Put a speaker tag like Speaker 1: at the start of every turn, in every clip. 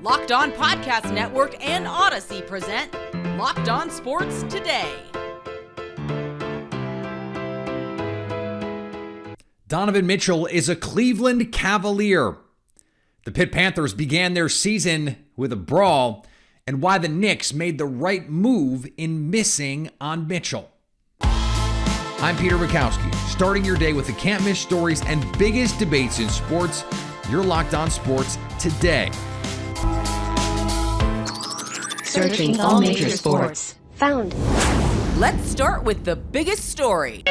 Speaker 1: Locked On Podcast Network and Odyssey present Locked On Sports Today.
Speaker 2: Donovan Mitchell is a Cleveland Cavalier. The Pitt Panthers began their season with a brawl, and why the Knicks made the right move in missing on Mitchell. I'm Peter Bukowski, starting your day with the can't-miss stories and biggest debates in sports. You're Locked On Sports Today.
Speaker 3: Searching all major sports. Found.
Speaker 1: Let's start with the biggest story.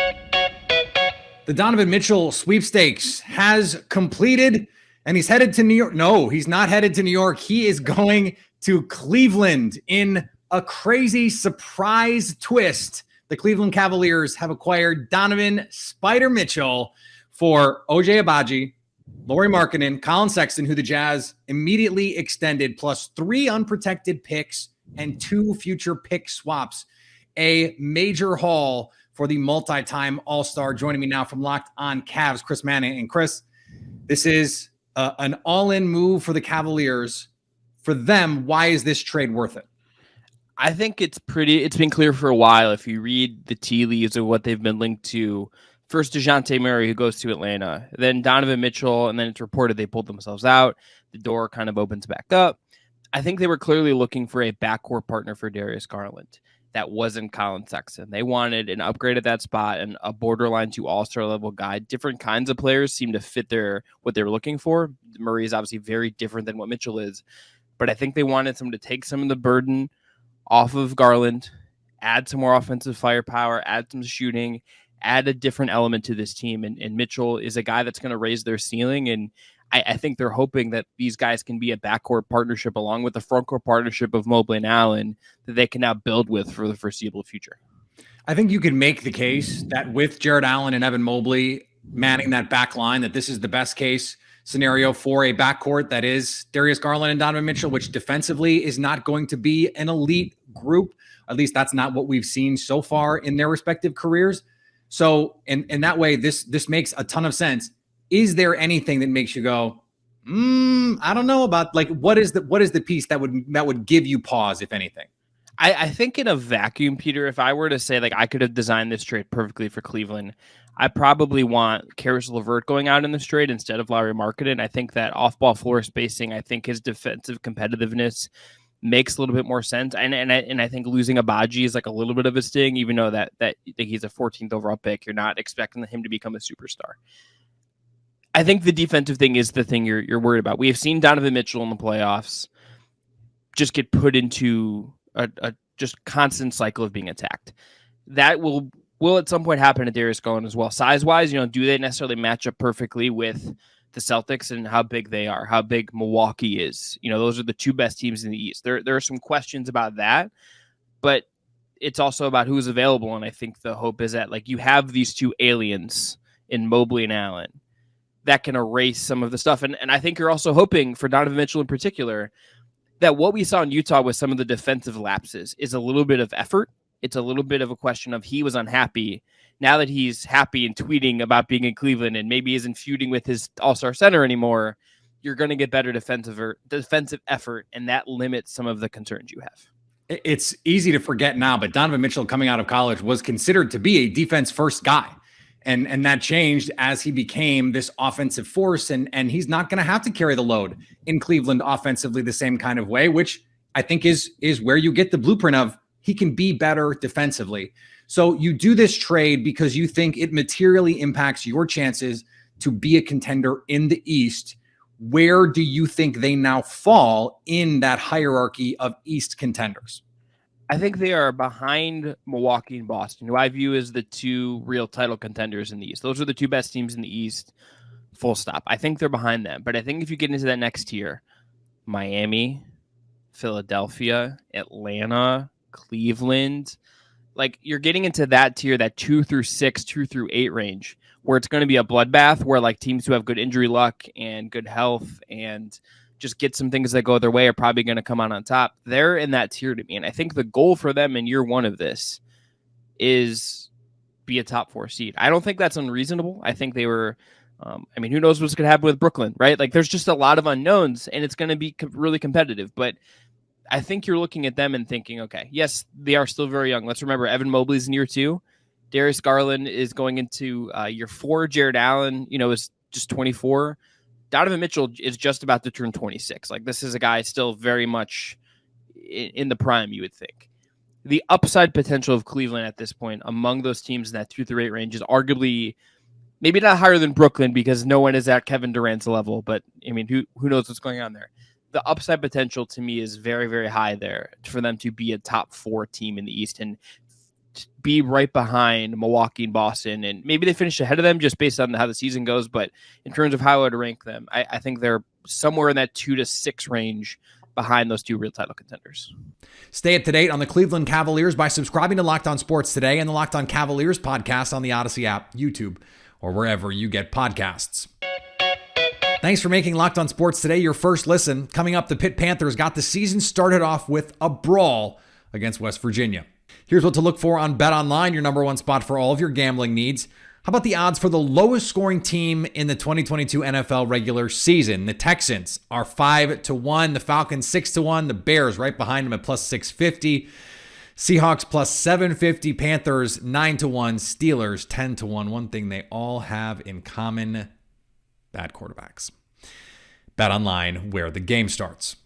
Speaker 2: The Donovan Mitchell sweepstakes has completed, and he's headed to New York. No, he's not headed to New York. He is going to Cleveland in a crazy surprise twist. The Cleveland Cavaliers have acquired Donovan Spider Mitchell for OJ Abaji, Lauri Markkanen, Colin Sexton, who the Jazz immediately extended, plus 3 unprotected picks and 2 future pick swaps. A major haul for the multi-time All-Star. Joining me now from Locked On Cavs, Chris Manning. And Chris, this is an all-in move for the Cavaliers. For them, why is this trade worth it?
Speaker 4: I think it's been clear for a while. If you read the tea leaves of what they've been linked to, first DeJounte Murray, who goes to Atlanta, then Donovan Mitchell, and then it's reported they pulled themselves out. The door kind of opens back up. I think they were clearly looking for a backcourt partner for Darius Garland. That wasn't Colin Sexton. They wanted an upgrade at that spot and a borderline to all-star level guy. Different kinds of players seem to fit what they're looking for. Murray is obviously very different than what Mitchell is, but I think they wanted someone to take some of the burden off of Garland, add some more offensive firepower, add some shooting, add a different element to this team. And Mitchell is a guy that's going to raise their ceiling. And I think they're hoping that these guys can be a backcourt partnership along with the frontcourt partnership of Mobley and Allen that they can now build with for the foreseeable future.
Speaker 2: I think you can make the case that with Jared Allen and Evan Mobley manning that back line, that this is the best case scenario for a backcourt that is Darius Garland and Donovan Mitchell, which defensively is not going to be an elite group. At least that's not what we've seen so far in their respective careers. So in that way, this makes a ton of sense. Is there anything that makes you go, I don't know about, like, what is the piece that would give you pause, if anything?
Speaker 4: I think in a vacuum, Peter, if I were to say, like, I could have designed this trade perfectly for Cleveland, I probably want Karis LeVert going out in this trade instead of Lauri Markkanen. I think that off-ball floor spacing, I think his defensive competitiveness makes a little bit more sense. And I think losing Abaji is like a little bit of a sting, even though that he's a 14th overall pick. You're not expecting him to become a superstar. I think the defensive thing is the thing you're worried about. We have seen Donovan Mitchell in the playoffs just get put into a just constant cycle of being attacked. That will at some point happen to Darius Garland as well. Size-wise, do they necessarily match up perfectly with the Celtics and how big they are, how big Milwaukee is? Those are the 2 best teams in the East. There are some questions about that, but it's also about who's available. And I think the hope is that, like, you have these 2 aliens in Mobley and Allen that can erase some of the stuff. And I think you're also hoping for Donovan Mitchell in particular that what we saw in Utah with some of the defensive lapses is a little bit of effort. It's a little bit of a question of he was unhappy. Now that he's happy and tweeting about being in Cleveland and maybe isn't feuding with his all-star center anymore, you're going to get better defensive effort, and that limits some of the concerns you have.
Speaker 2: It's easy to forget now, but Donovan Mitchell coming out of college was considered to be a defense-first guy. And that changed as he became this offensive force, and he's not going to have to carry the load in Cleveland offensively the same kind of way, which I think is where you get the blueprint of he can be better defensively. So you do this trade because you think it materially impacts your chances to be a contender in the East. Where do you think they now fall in that hierarchy of East contenders?
Speaker 4: I think they are behind Milwaukee and Boston, who I view as the 2 real title contenders in the East. Those are the 2 best teams in the East, full stop. I think they're behind them. But I think if you get into that next tier, Miami, Philadelphia, Atlanta, Cleveland, like, you're getting into that tier, that 2 through 6, 2 through 8 range, where it's going to be a bloodbath, where, like, teams who have good injury luck and good health and just get some things that go their way are probably going to come out on top. They're in that tier to me. And I think the goal for them in year 1 of this is be a top 4 seed. I don't think that's unreasonable. I think they were I mean, who knows what's going to happen with Brooklyn, right? Like, there's just a lot of unknowns, and it's going to be really competitive. But I think you're looking at them and thinking, okay, yes, they are still very young. Let's remember, Evan Mobley's in year 2. Darius Garland is going into year 4. Jared Allen, is just 24. Donovan Mitchell is just about to turn 26. Like, this is a guy still very much in the prime, you would think. The upside potential of Cleveland at this point among those teams in that 2-8 range is arguably maybe not higher than Brooklyn, because no one is at Kevin Durant's level, but I mean, who knows what's going on there? The upside potential to me is very, very high there for them to be a top 4 team in the East and be right behind Milwaukee and Boston. And maybe they finish ahead of them just based on how the season goes. But in terms of how I would rank them, I think they're somewhere in that 2 to 6 range behind those 2 real title contenders.
Speaker 2: Stay up to date on the Cleveland Cavaliers by subscribing to Locked On Sports Today and the Locked On Cavaliers podcast on the Odyssey app, YouTube, or wherever you get podcasts. Thanks for making Locked On Sports Today your first listen. Coming up, the Pitt Panthers got the season started off with a brawl against West Virginia. Here's what to look for on BetOnline, your number one spot for all of your gambling needs. How about the odds for the lowest scoring team in the 2022 NFL regular season? The Texans are 5-1, the Falcons 6-1, the Bears right behind them at plus 650, Seahawks plus 750, Panthers 9-1, Steelers 10-1. One thing they all have in common: bad quarterbacks. BetOnline, where the game starts.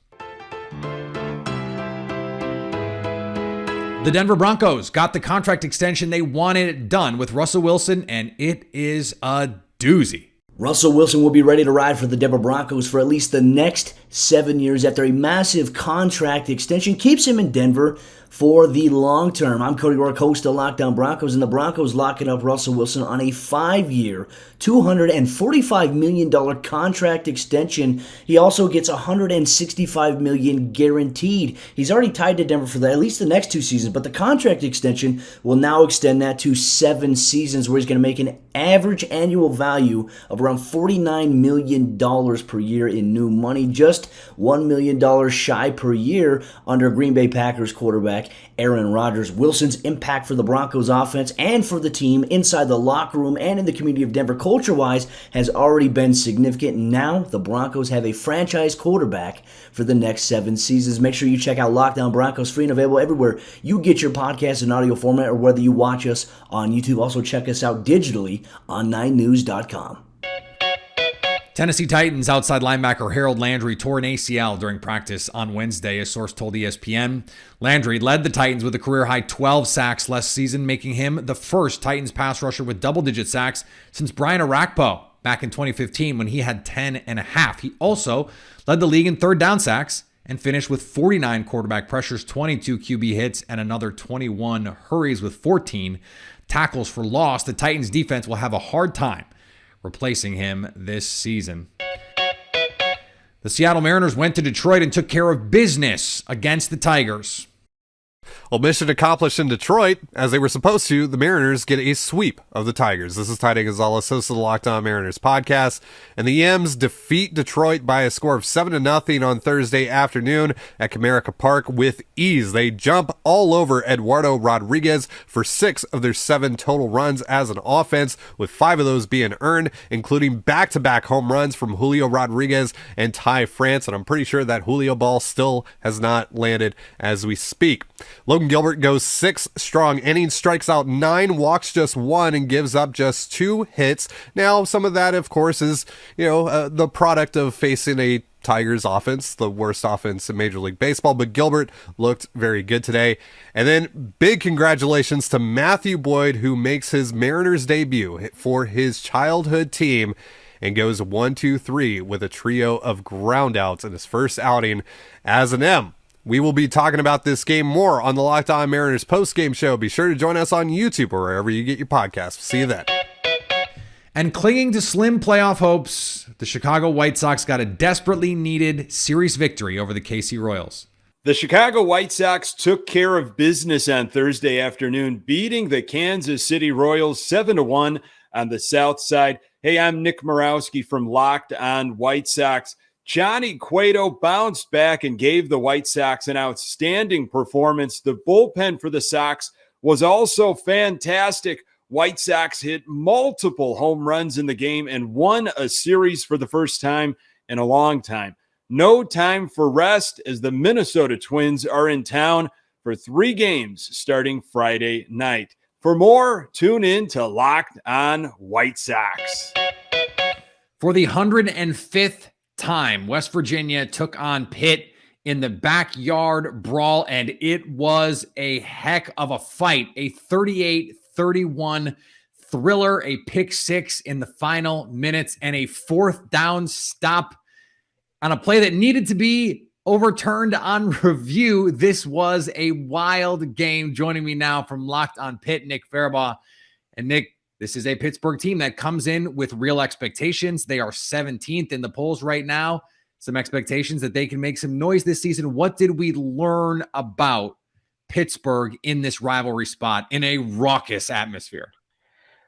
Speaker 2: The Denver Broncos got the contract extension they wanted done with Russell Wilson, and it is a doozy.
Speaker 5: Russell Wilson will be ready to ride for the Denver Broncos for at least the next 7 years after a massive contract extension keeps him in Denver for the long term. I'm Cody Rourke, host of Locked On Broncos, and the Broncos locking up Russell Wilson on a 5-year, $245 million contract extension. He also gets $165 million guaranteed. He's already tied to Denver for at least the next 2 seasons, but the contract extension will now extend that to 7 seasons, where he's going to make an average annual value of around $49 million per year in new money, just $1 million shy per year under Green Bay Packers quarterback Aaron Rodgers. Wilson's impact for the Broncos offense and for the team inside the locker room and in the community of Denver culture-wise has already been significant. Now the Broncos have a franchise quarterback for the next 7 seasons. Make sure you check out Locked On Broncos, free and available everywhere you get your podcast in audio format or whether you watch us on YouTube. Also check us out digitally on 9news.com.
Speaker 2: Tennessee Titans outside linebacker Harold Landry tore an ACL during practice on Wednesday, a source told ESPN. Landry led the Titans with a career-high 12 sacks last season, making him the first Titans pass rusher with double-digit sacks since Brian Orakpo back in 2015 when he had 10.5. He also led the league in third down sacks and finished with 49 quarterback pressures, 22 QB hits, and another 21 hurries with 14 tackles for loss. The Titans defense will have a hard time replacing him this season. The Seattle Mariners went to Detroit and took care of business against the Tigers.
Speaker 6: Well, mission accomplished in Detroit. As they were supposed to, the Mariners get a sweep of the Tigers. This is Ty Gonzalez, host of the Locked On Mariners podcast. And the M's defeat Detroit by a score of 7-0 on Thursday afternoon at Comerica Park with ease. They jump all over Eduardo Rodriguez for 6 of their 7 total runs as an offense, with 5 of those being earned, including back-to-back home runs from Julio Rodriguez and Ty France. And I'm pretty sure that Julio ball still has not landed as we speak. Logan Gilbert goes 6 strong innings, strikes out 9, walks just 1, and gives up just 2 hits. Now, some of that, of course, is, the product of facing a Tigers offense, the worst offense in Major League Baseball, but Gilbert looked very good today. And then big congratulations to Matthew Boyd, who makes his Mariners debut for his childhood team and goes 1-2-3 with a trio of groundouts in his first outing as an M. We will be talking about this game more on the Locked On Mariners post-game show. Be sure to join us on YouTube or wherever you get your podcasts. See you then.
Speaker 2: And clinging to slim playoff hopes, the Chicago White Sox got a desperately needed series victory over the KC Royals.
Speaker 7: The Chicago White Sox took care of business on Thursday afternoon, beating the Kansas City Royals 7-1 on the South Side. Hey, I'm Nick Morawski from Locked On White Sox. Johnny Cueto bounced back and gave the White Sox an outstanding performance. The bullpen for the Sox was also fantastic. White Sox hit multiple home runs in the game and won a series for the first time in a long time. No time for rest as the Minnesota Twins are in town for 3 games starting Friday night. For more, tune in to Locked On White Sox.
Speaker 2: For the 105th time, West Virginia took on Pitt in the backyard brawl, and it was a heck of a fight. A 38-31 thriller, a pick six in the final minutes, and a 4th down stop on a play that needed to be overturned on review. This was a wild game. Joining me now from Locked On Pitt, Nick Farabaugh. And Nick, this is a Pittsburgh team that comes in with real expectations. They are 17th in the polls right now. Some expectations that they can make some noise this season. What did we learn about Pittsburgh in this rivalry spot in a raucous atmosphere?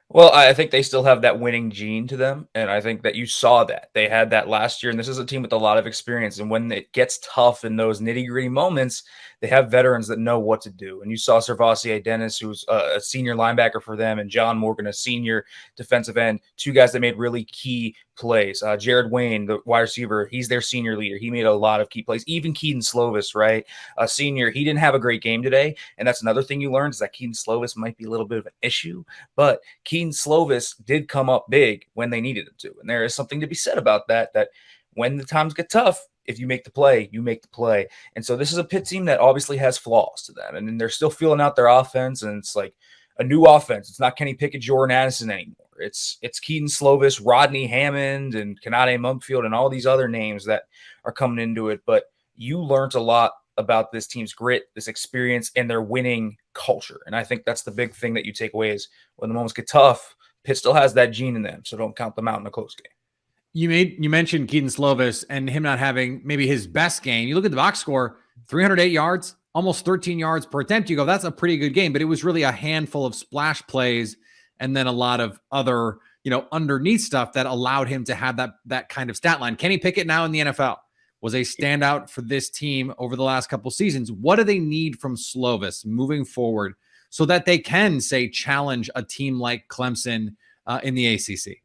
Speaker 8: Well, I think they still have that winning gene to them, and I think that you saw that. They had that last year, and this is a team with a lot of experience, and when it gets tough in those nitty-gritty moments, they have veterans that know what to do. And you saw Servassier Dennis, who's a senior linebacker for them, and John Morgan, a senior defensive end, 2 guys that made really key plays. Jared Wayne, the wide receiver, he's their senior leader. He made a lot of key plays. Even Keaton Slovis, right? A senior, he didn't have a great game today, and that's another thing you learned is that Keaton Slovis might be a little bit of an issue, but Keaton Slovis did come up big when they needed him to, and there is something to be said about that when the times get tough, if you make the play, you make the play. And so this is a Pitt team that obviously has flaws to them, and then they're still feeling out their offense, and it's like a new offense. It's not Kenny Pickett, Jordan Addison anymore. It's Keaton Slovis, Rodney Hammond, and Kanade Mumfield, and all these other names that are coming into it. But you learned a lot about this team's grit, this experience, and their winning culture. And I think that's the big thing that you take away is when the moments get tough, Pitt still has that gene in them, so don't count them out in a close game.
Speaker 2: You mentioned Keaton Slovis and him not having maybe his best game. You look at the box score, 308 yards, almost 13 yards per attempt. You go, that's a pretty good game, but it was really a handful of splash plays and then a lot of other, underneath stuff that allowed him to have that kind of stat line. Kenny Pickett now in the NFL was a standout for this team over the last couple seasons. What do they need from Slovis moving forward so that they can, say, challenge a team like Clemson in the ACC?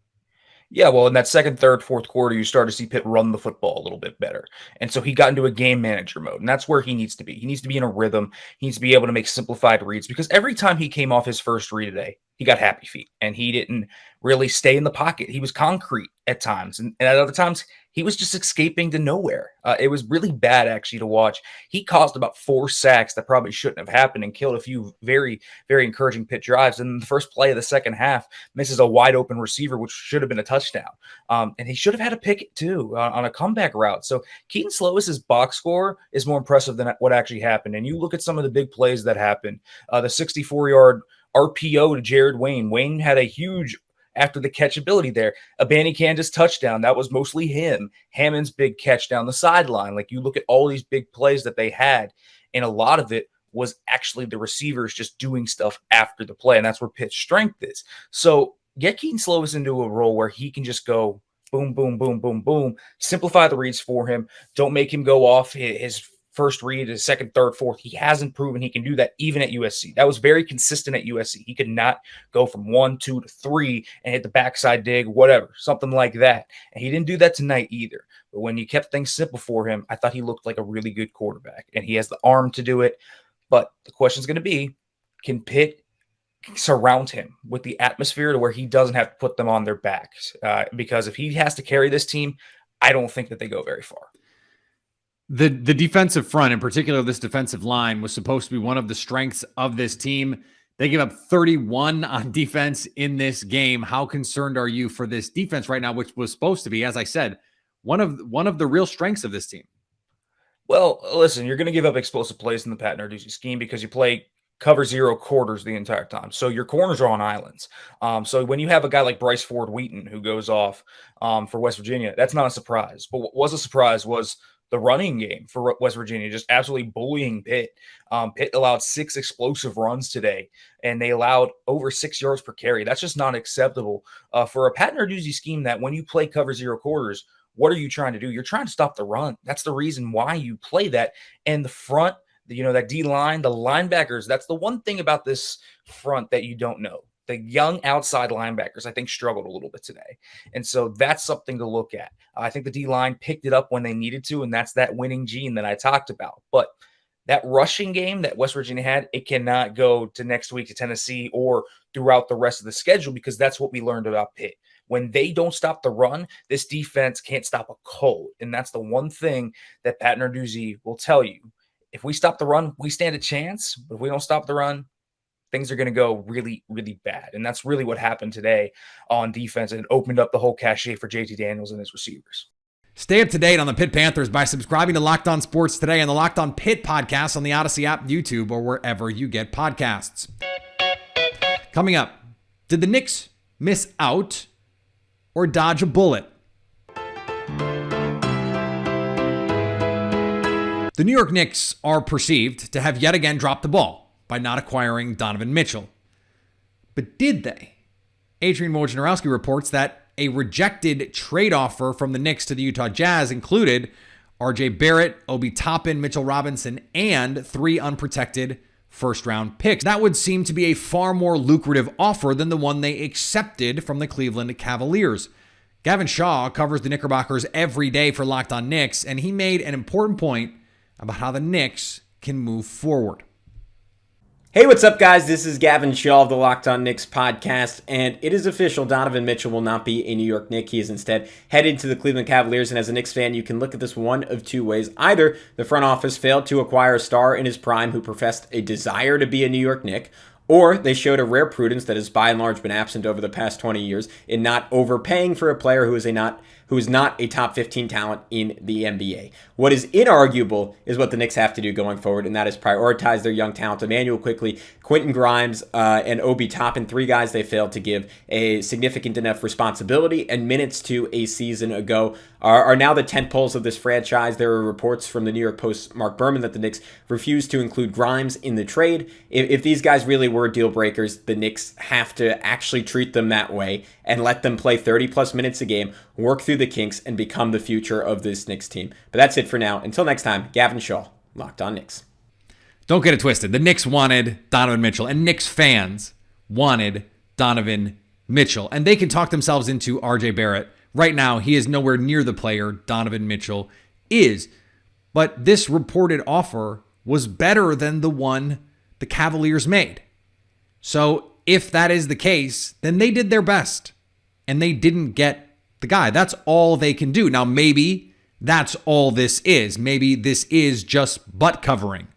Speaker 8: Yeah, well, in that second, third, fourth quarter, you start to see Pitt run the football a little bit better. And so he got into a game manager mode, and that's where he needs to be. He needs to be in a rhythm. He needs to be able to make simplified reads because every time he came off his first read today, he got happy feet, and he didn't really stay in the pocket. He was concrete at times, and at other times, he was just escaping to nowhere. It was really bad, actually, to watch. He caused about 4 sacks that probably shouldn't have happened and killed a few very, very encouraging Pitt drives. And in the first play of the second half, misses a wide-open receiver, which should have been a touchdown. And he should have had a pick, too, on a comeback route. So Keaton Slovis's box score is more impressive than what actually happened. And you look at some of the big plays that happened. The 64-yard RPO to Jared Wayne. Wayne had a huge after the catchability there. A Banny Kansas touchdown, that was mostly him. Hammond's big catch down the sideline. Like you look at all these big plays that they had, and a lot of it was actually the receivers just doing stuff after the play, and that's where Pitt's strength is. So get Keaton Slovis into a role where he can just go boom, boom, boom, boom, boom, simplify the reads for him. Don't make him go off his first read, his second, third, fourth. He hasn't proven he can do that even at USC. That was very consistent at USC. He could not go from 1, 2 to 3 and hit the backside dig, whatever, something like that. And he didn't do that tonight either. But when you kept things simple for him, I thought he looked like a really good quarterback, and he has the arm to do it. But the question is going to be, can Pitt surround him with the atmosphere to where he doesn't have to put them on their backs? Because if he has to carry this team, I don't think that they go very far.
Speaker 2: The defensive front, in particular, this defensive line, was supposed to be one of the strengths of this team. They gave up 31 on defense in this game. How concerned are you for this defense right now, which was supposed to be, as I said, one of the real strengths of this team?
Speaker 8: Well, listen, you're going to give up explosive plays in the Pat Narduzzi scheme because you play cover 0 quarters the entire time. So your corners are on islands. So when you have a guy like Bryce Ford-Wheaton who goes off for West Virginia, that's not a surprise. But what was a surprise was the running game for West Virginia, just absolutely bullying Pitt. Pitt allowed 6 explosive runs today, and they allowed over 6 yards per carry. That's just not acceptable for a Pat Narduzzi scheme that when you play cover 0 quarters, what are you trying to do? You're trying to stop the run. That's the reason why you play that. And the front, that D line, the linebackers, that's the one thing about this front that you don't know. The young outside linebackers, I think, struggled a little bit today. And so that's something to look at. I think the D-line picked it up when they needed to, and that's that winning gene that I talked about. But that rushing game that West Virginia had, it cannot go to next week to Tennessee or throughout the rest of the schedule, because that's what we learned about Pitt. When they don't stop the run, this defense can't stop a cold. And that's the one thing that Pat Narduzzi will tell you. If we stop the run, we stand a chance. But if we don't stop the run, things are going to go really, really bad. And that's really what happened today on defense. And it opened up the whole cachet for JT Daniels and his receivers.
Speaker 2: Stay up to date on the Pitt Panthers by subscribing to Locked On Sports Today and the Locked On Pitt podcast on the Odyssey app, YouTube, or wherever you get podcasts. Coming up, did the Knicks miss out or dodge a bullet? The New York Knicks are perceived to have yet again dropped the ball by not acquiring Donovan Mitchell. But did they? Adrian Wojnarowski reports that a rejected trade offer from the Knicks to the Utah Jazz included RJ Barrett, Obi Toppin, Mitchell Robinson, and 3 unprotected first-round picks. That would seem to be a far more lucrative offer than the one they accepted from the Cleveland Cavaliers. Gavin Shaw covers the Knickerbockers every day for Locked On Knicks, and he made an important point about how the Knicks can move forward.
Speaker 9: Hey, what's up, guys? This is Gavin Shaw of the Locked On Knicks podcast, and it is official. Donovan Mitchell will not be a New York Knick. He is instead headed to the Cleveland Cavaliers, and as a Knicks fan, you can look at this one of two ways. Either the front office failed to acquire a star in his prime who professed a desire to be a New York Knick, or they showed a rare prudence that has by and large been absent over the past 20 years in not overpaying for a player who is not a top 15 talent in the NBA. What is inarguable is what the Knicks have to do going forward, and that is prioritize their young talent. Emmanuel Quickley, Quentin Grimes, and Obi Toppin, 3 guys they failed to give a significant enough responsibility and minutes to a season ago, are now the tentpoles of this franchise. There are reports from the New York Post's Mark Berman that the Knicks refused to include Grimes in the trade. If these guys really were deal breakers, the Knicks have to actually treat them that way and let them play 30-plus minutes a game, work through the kinks, and become the future of this Knicks team. But that's it for now. Until next time, Gavin Shaw, Locked On Knicks.
Speaker 2: Don't get it twisted. The Knicks wanted Donovan Mitchell, and Knicks fans wanted Donovan Mitchell. And they can talk themselves into RJ Barrett. Right now, he is nowhere near the player Donovan Mitchell is. But this reported offer was better than the one the Cavaliers made. So if that is the case, then they did their best. And they didn't get the guy. That's all they can do. Now, maybe that's all this is. Maybe this is just butt covering.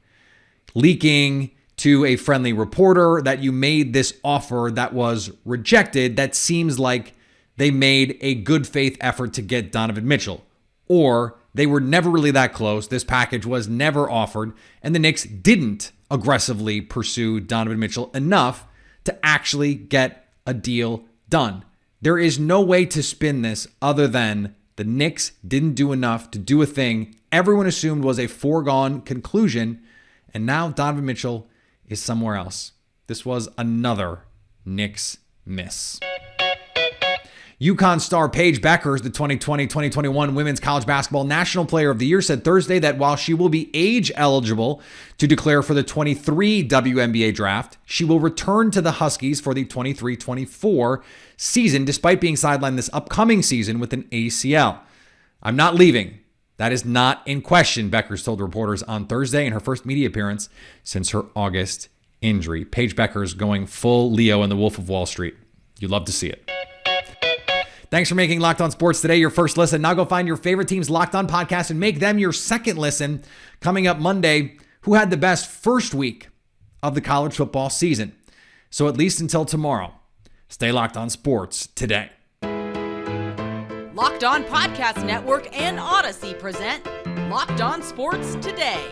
Speaker 2: Leaking to a friendly reporter that you made this offer that was rejected. That seems like they made a good faith effort to get Donovan Mitchell. Or they were never really that close. This package was never offered. And the Knicks didn't aggressively pursue Donovan Mitchell enough to actually get a deal done. There is no way to spin this other than the Knicks didn't do enough to do a thing everyone assumed was a foregone conclusion, and now Donovan Mitchell is somewhere else. This was another Knicks miss. UConn star Paige Beckers, the 2020-2021 Women's College Basketball National Player of the Year, said Thursday that while she will be age eligible to declare for the 23 WNBA draft, she will return to the Huskies for the 23-24 season, despite being sidelined this upcoming season with an ACL. "I'm not leaving. That is not in question," Beckers told reporters on Thursday in her first media appearance since her August injury. Paige Beckers going full Leo in The Wolf of Wall Street. You love to see it. Thanks for making Locked On Sports Today your first listen. Now go find your favorite team's Locked On podcast and make them your second listen. Coming up Monday, who had the best first week of the college football season? So at least until tomorrow, stay Locked On Sports Today.
Speaker 1: Locked On Podcast Network and Odyssey present Locked On Sports Today.